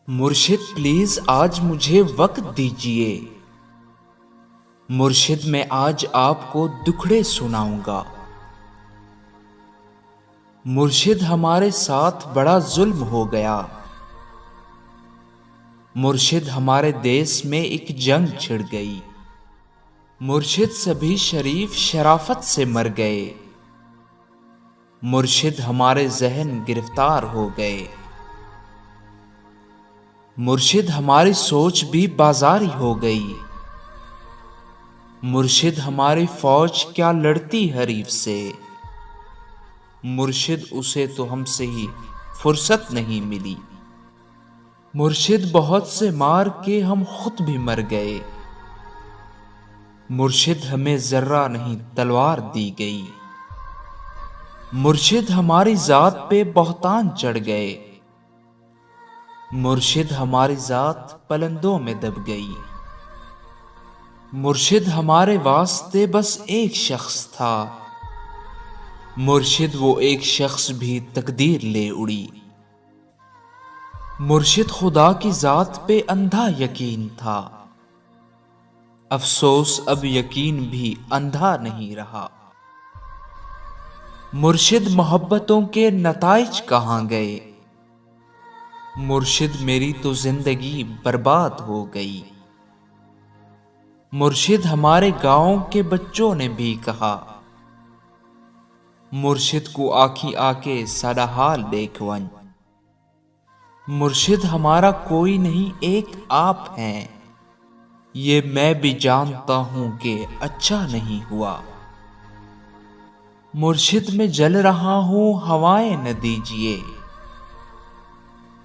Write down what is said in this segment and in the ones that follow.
مرشد پلیز آج مجھے وقت دیجیے۔ مرشد میں آج آپ کو دکھڑے سناؤں گا۔ مرشد ہمارے ساتھ بڑا ظلم ہو گیا۔ مرشد ہمارے دیس میں ایک جنگ چھڑ گئی۔ مرشد سبھی شریف شرافت سے مر گئے۔ مرشد ہمارے ذہن گرفتار ہو گئے۔ مرشد ہماری سوچ بھی بازاری ہو گئی۔ مرشد ہماری فوج کیا لڑتی حریف سے۔ مرشد اسے تو ہم سے ہی فرصت نہیں ملی۔ مرشد بہت سے مار کے ہم خود بھی مر گئے۔ مرشد ہمیں ذرہ نہیں تلوار دی گئی۔ مرشد ہماری ذات پہ بہتان چڑھ گئے۔ مرشد ہماری ذات پلندوں میں دب گئی۔ مرشد ہمارے واسطے بس ایک شخص تھا۔ مرشد وہ ایک شخص بھی تقدیر لے اڑی۔ مرشد خدا کی ذات پہ اندھا یقین تھا۔ افسوس اب یقین بھی اندھا نہیں رہا۔ مرشد محبتوں کے نتائج کہاں گئے۔ مرشد میری تو زندگی برباد ہو گئی۔ مرشد ہمارے گاؤں کے بچوں نے بھی کہا، مرشد کو آنکھی آ کے ساڈا حال دیکھون۔ مرشد ہمارا کوئی نہیں ایک آپ ہیں، یہ میں بھی جانتا ہوں کہ اچھا نہیں ہوا۔ مرشد میں جل رہا ہوں ہوائیں نہ دیجیے۔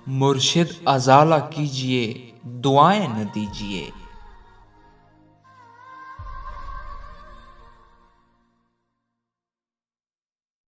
مرشد ازالہ کیجیے دعائیں نہ دیجیے۔